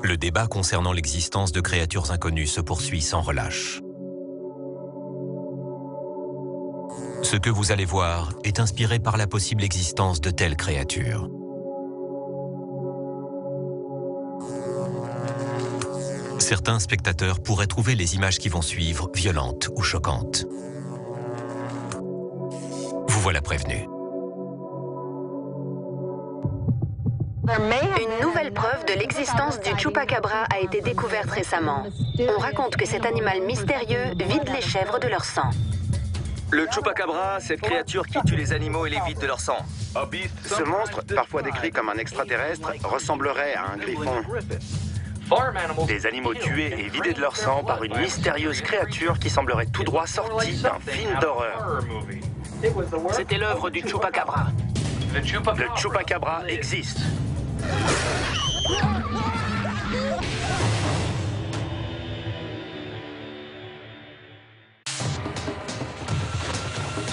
Le débat concernant l'existence de créatures inconnues se poursuit sans relâche. Ce que vous allez voir est inspiré par la possible existence de telles créatures. Certains spectateurs pourraient trouver les images qui vont suivre violentes ou choquantes. Vous voilà prévenu. Une nouvelle preuve de l'existence du chupacabra a été découverte récemment. On raconte que cet animal mystérieux vide les chèvres de leur sang. Le chupacabra, cette créature qui tue les animaux et les vide de leur sang. Ce monstre, parfois décrit comme un extraterrestre, ressemblerait à un griffon. Des animaux tués et vidés de leur sang par une mystérieuse créature qui semblerait tout droit sortie d'un film d'horreur. C'était l'œuvre du chupacabra. Le chupacabra existe.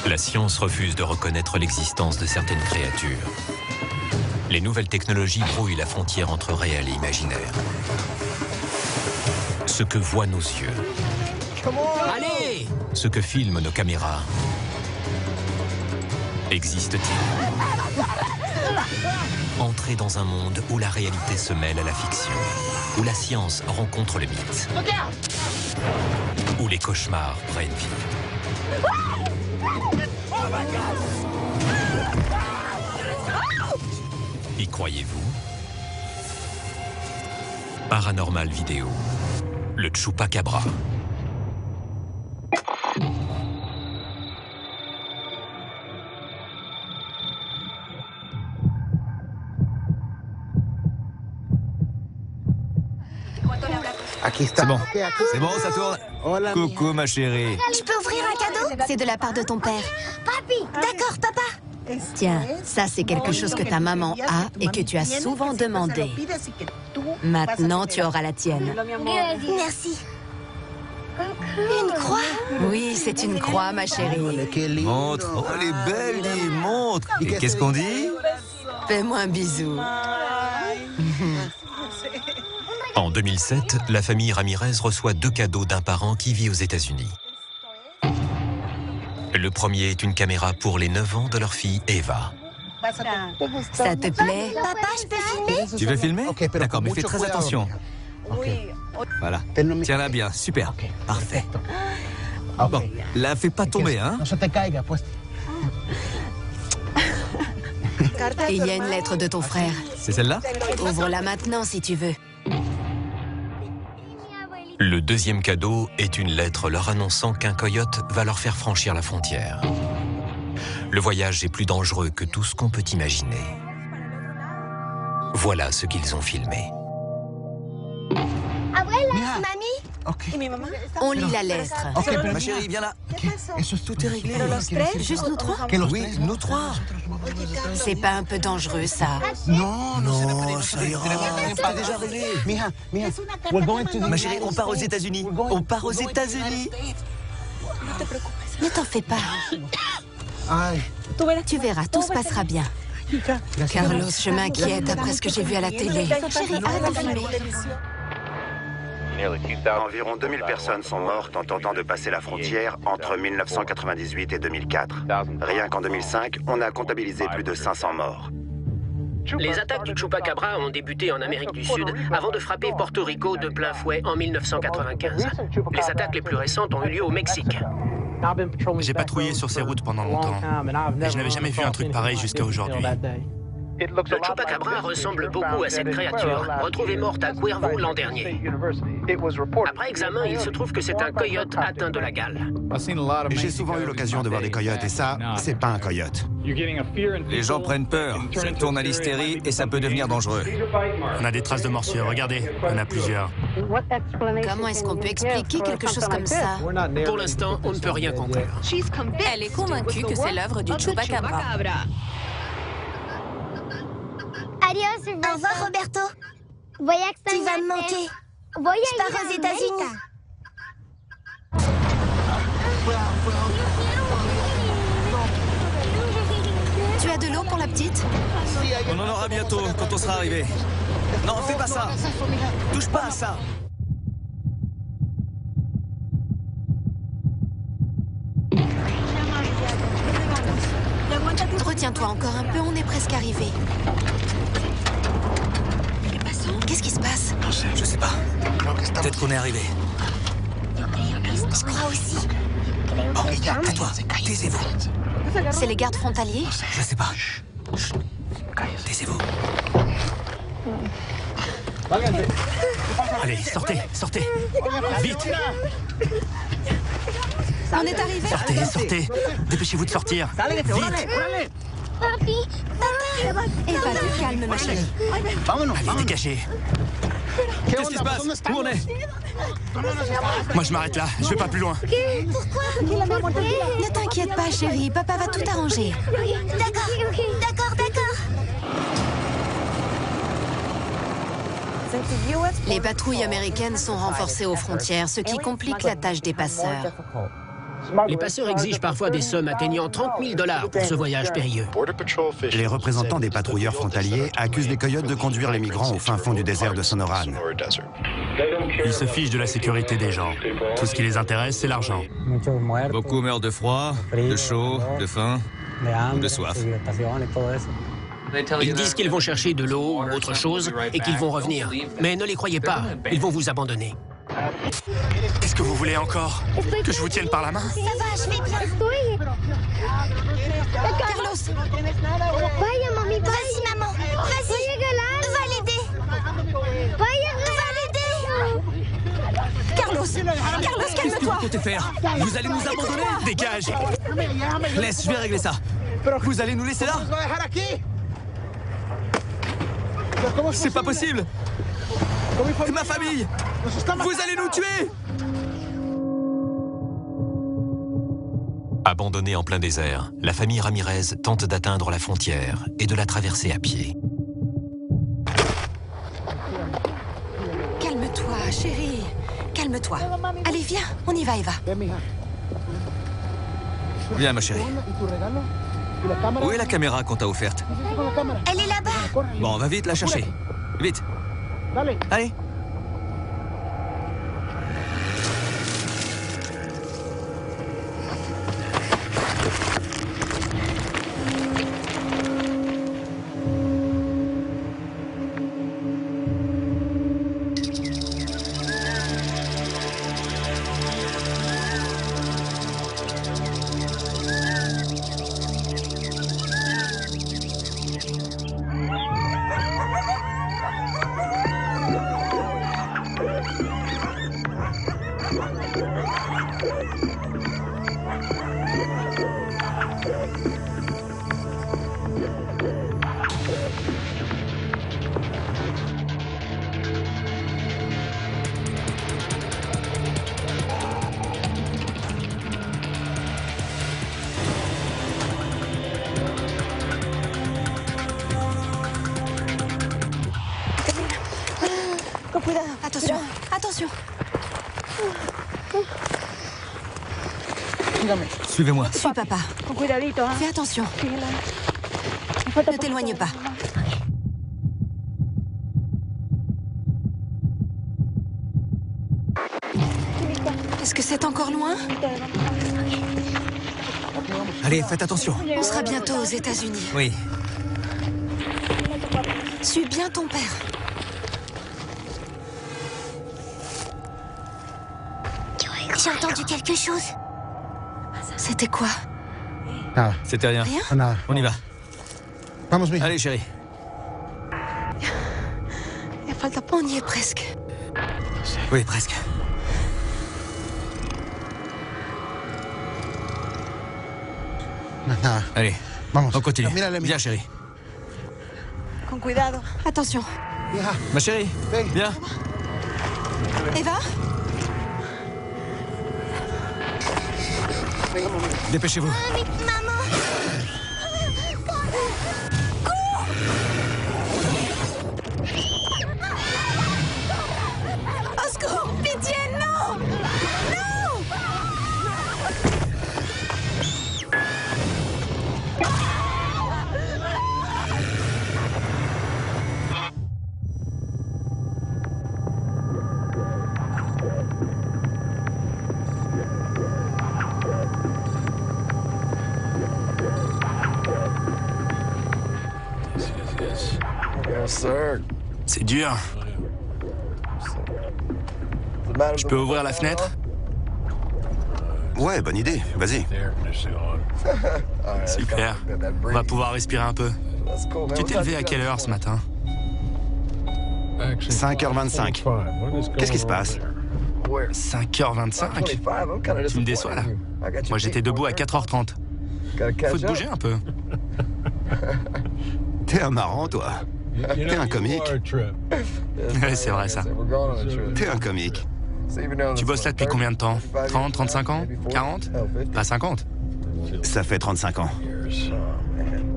La science refuse de reconnaître l'existence de certaines créatures. Les nouvelles technologies brouillent la frontière entre réel et imaginaire. Ce que voient nos yeux, Allez! ce que filment nos caméras, existe-t-il? Entrez dans un monde où la réalité se mêle à la fiction, où la science rencontre le mythe, où les cauchemars prennent vie. Y croyez-vous? Paranormal Vidéo, le chupacabra. C'est bon. C'est bon, ça tourne. Coucou, ma chérie. Je peux ouvrir un cadeau? C'est de la part de ton père. D'accord, papa. Tiens, ça c'est quelque chose que ta maman a et que tu as souvent demandé. Maintenant, tu auras la tienne. Merci. Une croix? Oui, c'est une croix, ma chérie. Montre. Oh, elle est belle, dis, montre. Et qu'est-ce qu'on dit? Fais-moi un bisou. En 2007, la famille Ramirez reçoit 2 cadeaux d'un parent qui vit aux États-Unis. Le premier est une caméra pour les 9 ans de leur fille Eva. Ça te plaît? Papa, je peux filmer? Tu veux filmer? D'accord, mais fais très attention. Voilà. Tiens-la bien, super. Parfait. Bon, la fais pas tomber, hein? Et il y a une lettre de ton frère. C'est celle-là? Ouvre-la maintenant si tu veux. Le deuxième cadeau est une lettre leur annonçant qu'un coyote va leur faire franchir la frontière. Le voyage est plus dangereux que tout ce qu'on peut imaginer. Voilà ce qu'ils ont filmé. Mamie? On lit la lettre. Ma chérie, viens là. Tout est réglé. Juste nous 3? Oui, nous 3. C'est pas un peu dangereux, ça? Non, ça ira. C'est déjà réglé. Ma chérie, on part aux États-Unis. On part aux États-Unis. Ne t'en fais pas. Tu verras, tout se passera bien. Carlos, je m'inquiète après ce que j'ai vu à la télé. Chérie, arrête de filmer. Environ 2000 personnes sont mortes en tentant de passer la frontière entre 1998 et 2004. Rien qu'en 2005, on a comptabilisé plus de 500 morts. Les attaques du chupacabra ont débuté en Amérique du Sud avant de frapper Porto Rico de plein fouet en 1995. Les attaques les plus récentes ont eu lieu au Mexique. J'ai patrouillé sur ces routes pendant longtemps et je n'avais jamais vu un truc pareil jusqu'à aujourd'hui. Le chupacabra ressemble beaucoup à cette créature, retrouvée morte à Cuervo l'an dernier. Après examen, il se trouve que c'est un coyote atteint de la gale. J'ai souvent eu l'occasion de voir des coyotes et ça, c'est pas un coyote. Les gens prennent peur. Ça tourne à l'hystérie et ça peut devenir dangereux. On a des traces de morsures, regardez, il y en a plusieurs. Comment est-ce qu'on peut expliquer quelque chose comme ça? Pour l'instant, on ne peut rien conclure. Elle est convaincue que c'est l'œuvre du chupacabra. Au revoir, Roberto. Tu vas me manquer. Je pars aux États-Unis. Tu as de l'eau pour la petite? On en aura bientôt quand on sera arrivé. Non, fais pas ça. Touche pas à ça. Retiens-toi encore un peu, on est presque arrivé. Qu'est-ce qui se passe? Je sais pas. Peut-être qu'on est arrivé. Je crois aussi. Bon, tais-toi, taisez-vous. C'est les gardes frontaliers? Je sais pas. Taisez-vous. Allez, sortez, sortez. Vite. On est arrivé? Sortez, sortez. Dépêchez-vous de sortir. Vite. Papi, papa. Eva, du calme, ma chérie. Allez, dégagez. Qu'est-ce qui se passe? Où on est? Moi, je m'arrête là. Je vais pas plus loin. Pourquoi? Ne t'inquiète pas, chérie. Papa va tout arranger. D'accord, d'accord, d'accord. Les patrouilles américaines sont renforcées aux frontières, ce qui complique la tâche des passeurs. Les passeurs exigent parfois des sommes atteignant 30 000 $ pour ce voyage périlleux. Les représentants des patrouilleurs frontaliers accusent les coyotes de conduire les migrants au fin fond du désert de Sonoran. Ils se fichent de la sécurité des gens. Tout ce qui les intéresse, c'est l'argent. Beaucoup meurent de froid, de chaud, de faim, de soif. Ils disent qu'ils vont chercher de l'eau ou autre chose et qu'ils vont revenir. Mais ne les croyez pas, ils vont vous abandonner. Qu'est-ce que vous voulez encore? Que je vous tienne par la main? Ça va, je vais bien. Carlos! Vas-y, maman. Vas-y. Va l'aider. Carlos! Carlos, Qu'est-ce que vous calme-toi! comptez faire? Vous allez nous abandonner? Dégage! Laisse, je vais régler ça. Vous allez nous laisser là? C'est pas possible! Ma famille! Vous allez nous tuer! Abandonnée en plein désert, la famille Ramirez tente d'atteindre la frontière et de la traverser à pied. Calme-toi, chérie. Calme-toi. Allez, viens, on y va, Eva. Viens, ma chérie. Où est la caméra qu'on t'a offerte? Elle est là-bas. Bon, va vite la chercher. Vite. Allez. Attention, attention. Suivez-moi. Suis papa. Fais attention. Ne t'éloigne pas. Est-ce que c'est encore loin? Allez, faites attention. On sera bientôt aux États-Unis. Oui. Suis bien ton père. J'ai entendu quelque chose. C'était quoi? C'était rien. Rien? On y va. Allez, chérie. On y est presque. Oui, presque. Allez, on continue. Viens, chérie. Attention. Ma chérie, viens. Eva? Dépêchez-vous. Maman. Au secours! Pitié, non! Non! C'est dur. Je peux ouvrir la fenêtre? Ouais, bonne idée. Vas-y. Super. On va pouvoir respirer un peu. Tu t'es levé à quelle heure ce matin? 5h25. Qu'est-ce qui se passe? 5h25? Tu me déçois là. Moi j'étais debout à 4h30. Faut te bouger un peu. T'es un marrant, toi. T'es un comique. Ouais, c'est vrai ça. T'es un comique. Tu bosses là depuis combien de temps? 30, 35 ans? 40? Pas 50? Ça fait 35 ans.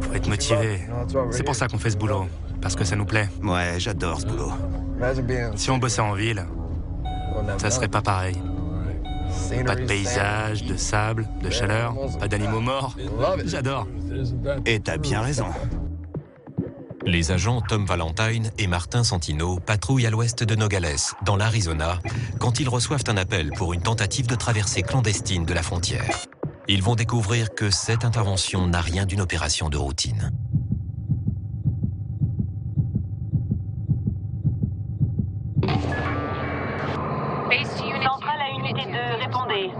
Faut être motivé. C'est pour ça qu'on fait ce boulot. Parce que ça nous plaît. Ouais, j'adore ce boulot. Si on bossait en ville, ça serait pas pareil. Pas de paysage, de sable, de chaleur, pas d'animaux morts. J'adore. Et t'as bien raison. Les agents Tom Valentine et Martin Santino patrouillent à l'ouest de Nogales, dans l'Arizona, quand ils reçoivent un appel pour une tentative de traversée clandestine de la frontière. Ils vont découvrir que cette intervention n'a rien d'une opération de routine. Centrale à unité 2, répondez.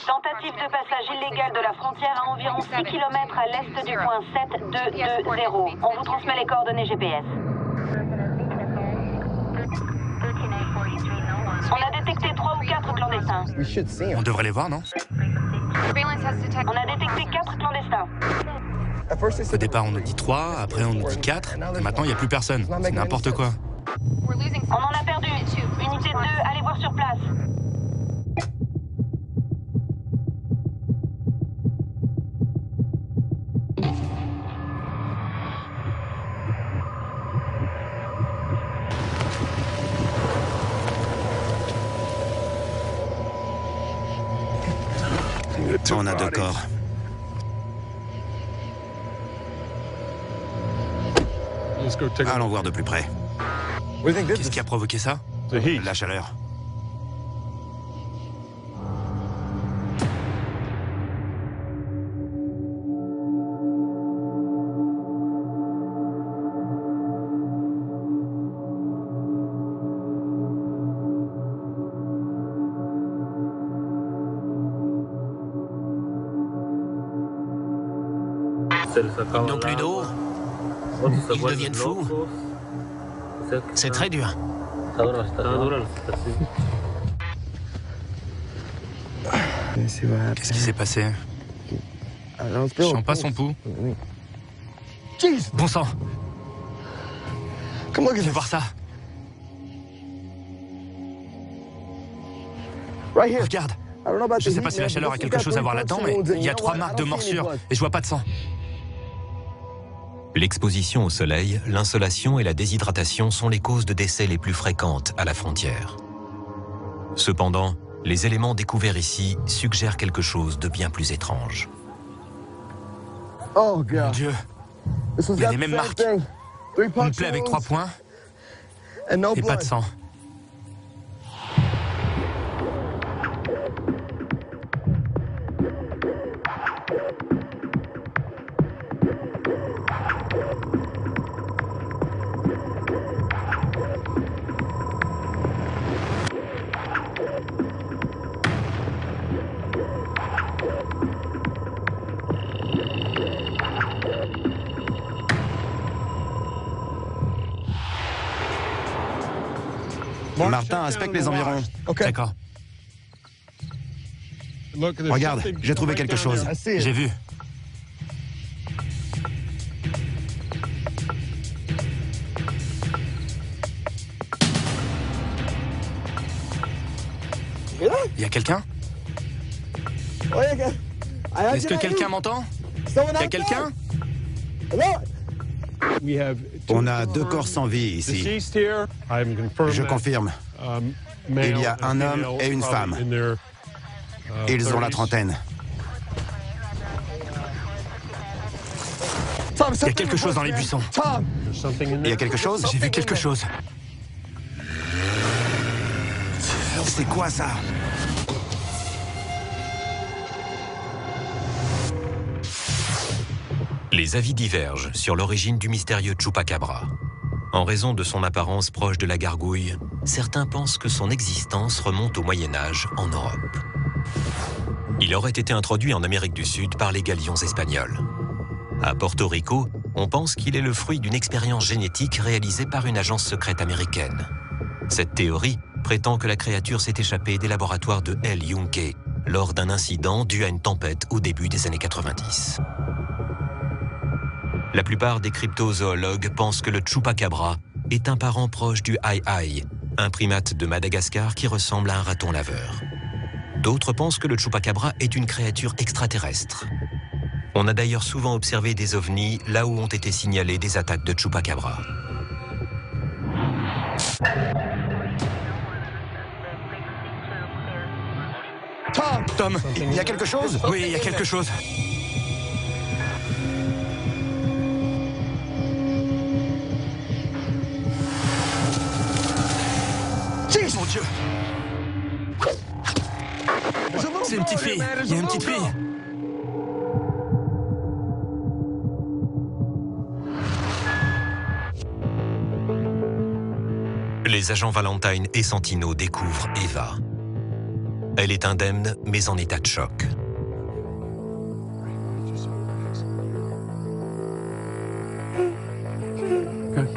Tentative de passage illégal de la frontière à environ 6 km à l'est du point 7220. On vous transmet les coordonnées GPS. On a détecté 3 ou 4 clandestins. On devrait les voir, non? On a détecté 4 clandestins. Au départ, on nous dit 3, après on nous dit 4, et maintenant il n'y a plus personne. C'est n'importe quoi. On en a perdu. Unité 2, allez voir sur place. On a 2 corps. Allons voir de plus près. Qu'est-ce qui a provoqué ça? La chaleur. Ils n'ont plus d'eau. Ils deviennent fous. C'est très dur. Qu'est-ce qui s'est passé? Je sens pas son pouls. Bon sang! Viens voir ça. Regarde. Je sais pas si la chaleur a quelque chose à voir là-dedans, mais il y a 3 marques de morsures et je vois pas de sang. L'exposition au soleil, l'insolation et la déshydratation sont les causes de décès les plus fréquentes à la frontière. Cependant, les éléments découverts ici suggèrent quelque chose de bien plus étrange. Mon Dieu! Il y a les mêmes marques. Une plaie avec 3 points et pas de sang. Martin inspecte les environs. D'accord. Regarde, j'ai trouvé quelque chose. J'ai vu. Il y a quelqu'un? Est-ce que quelqu'un m'entend? Il y a quelqu'un? On a 2 corps sans vie ici. Je confirme. Il y a un homme et une femme. Ils ont la trentaine. Il y a quelque chose dans les buissons. Il y a quelque chose? J'ai vu quelque chose. C'est quoi ça? Les avis divergent sur l'origine du mystérieux Chupacabra. En raison de son apparence proche de la gargouille, certains pensent que son existence remonte au Moyen-Âge en Europe. Il aurait été introduit en Amérique du Sud par les galions espagnols. À Porto Rico, on pense qu'il est le fruit d'une expérience génétique réalisée par une agence secrète américaine. Cette théorie prétend que la créature s'est échappée des laboratoires de El Yunque lors d'un incident dû à une tempête au début des années 90. La plupart des cryptozoologues pensent que le chupacabra est un parent proche du aï-aï, un primate de Madagascar qui ressemble à un raton laveur. D'autres pensent que le chupacabra est une créature extraterrestre. On a d'ailleurs souvent observé des ovnis là où ont été signalées des attaques de chupacabra. Tom, il y a quelque chose? Oui, il y a quelque chose. Mon Dieu! C'est une petite fille. Il y a une petite fille. Les agents Valentine et Santino découvrent Eva. Elle est indemne, mais en état de choc.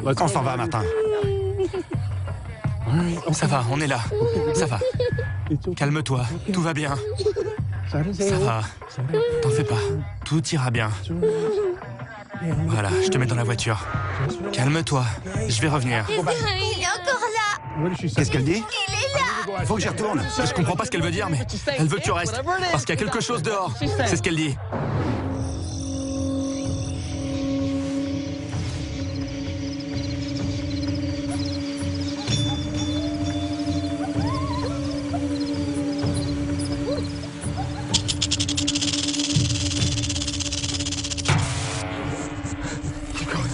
On s'en va, Martin. Ça va, on est là. Ça va. Calme-toi, tout va bien. Ça va. T'en fais pas. Tout ira bien. Voilà, je te mets dans la voiture. Calme-toi, je vais revenir. Il est encore là. Qu'est-ce qu'elle dit? Il est là. Faut que j'y retourne. Je comprends pas ce qu'elle veut dire, mais elle veut que tu restes. Parce qu'il y a quelque chose dehors. C'est ce qu'elle dit.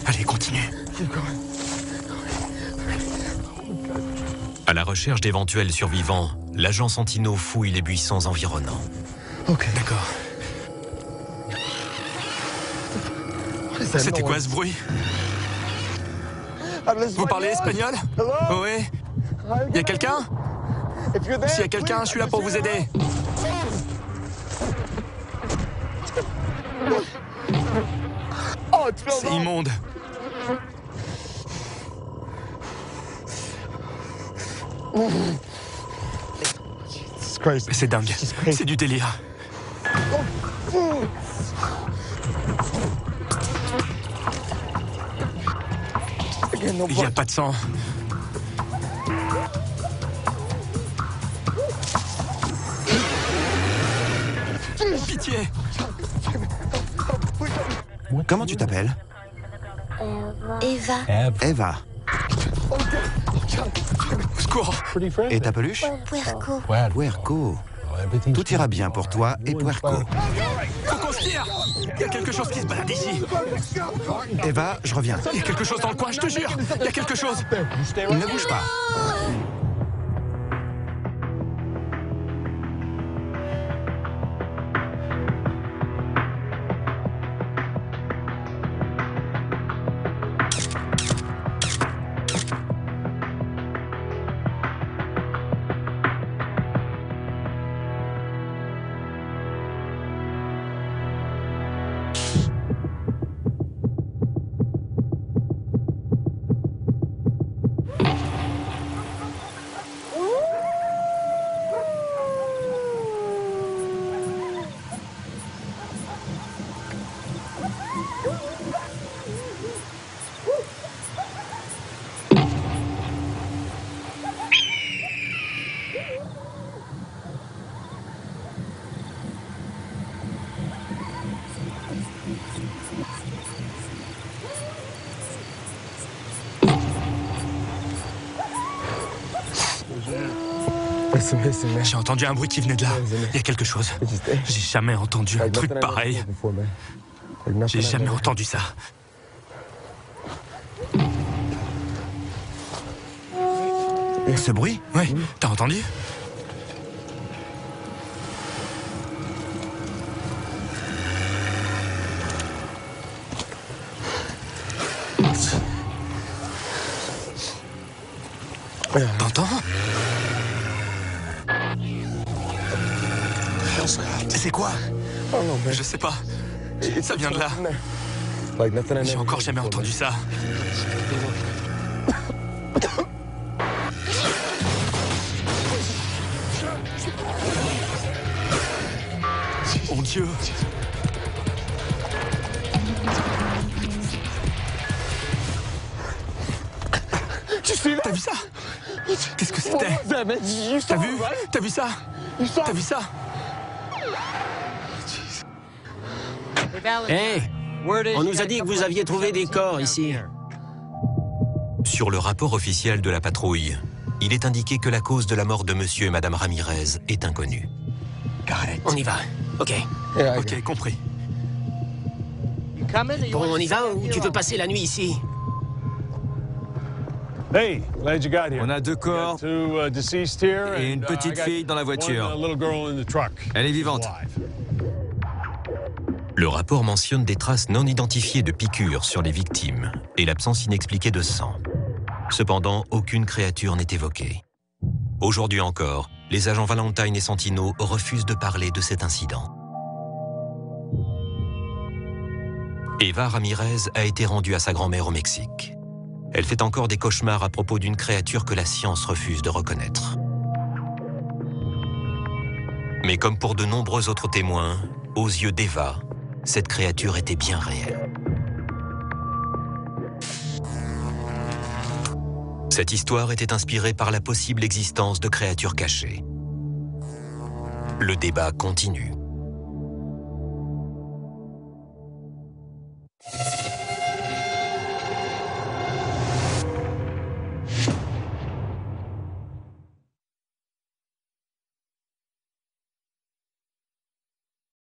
Allez, continue. À la recherche d'éventuels survivants, l'agent Santino fouille les buissons environnants. Ok, d'accord. C'était quoi ce bruit? Vous parlez espagnol? Oui. Y a quelqu'un? S'il y a quelqu'un, je suis là pour vous aider. C'est immonde. C'est dingue. C'est du délire. Il n'y a pas de sang. Pitié. Comment tu t'appelles? Eva. Eva. Secours. Et ta peluche? Puerco. Puerco. Tout ira bien pour toi et Puerco. Faut qu'on se tire. Il y a quelque chose qui se balade ici. Eva, je reviens. Il y a quelque chose dans le coin, je te jure. Il y a quelque chose. Ne bouge pas. J'ai entendu un bruit qui venait de là. Il y a quelque chose. J'ai jamais entendu un truc pareil. J'ai jamais entendu ça. Ce bruit? Ouais, t'as entendu? T'entends? C'est quoi? Je sais pas. Ça vient de là. J'ai encore jamais entendu ça. Mon Dieu! T'as vu ça? Qu'est-ce que c'était? T'as vu? T'as vu ça? T'as vu ça? Hey! On nous a dit que vous aviez trouvé des corps ici. Sur le rapport officiel de la patrouille, il est indiqué que la cause de la mort de monsieur et madame Ramirez est inconnue. On y va. Ok. Ok, compris. Bon, on y va ou tu veux passer la nuit ici? On a 2 corps et une petite fille dans la voiture. Elle est vivante. Le rapport mentionne des traces non identifiées de piqûres sur les victimes et l'absence inexpliquée de sang. Cependant, aucune créature n'est évoquée. Aujourd'hui encore, les agents Valentine et Santino refusent de parler de cet incident. Eva Ramirez a été rendue à sa grand-mère au Mexique. Elle fait encore des cauchemars à propos d'une créature que la science refuse de reconnaître. Mais comme pour de nombreux autres témoins, aux yeux d'Eva, cette créature était bien réelle. Cette histoire était inspirée par la possible existence de créatures cachées. Le débat continue.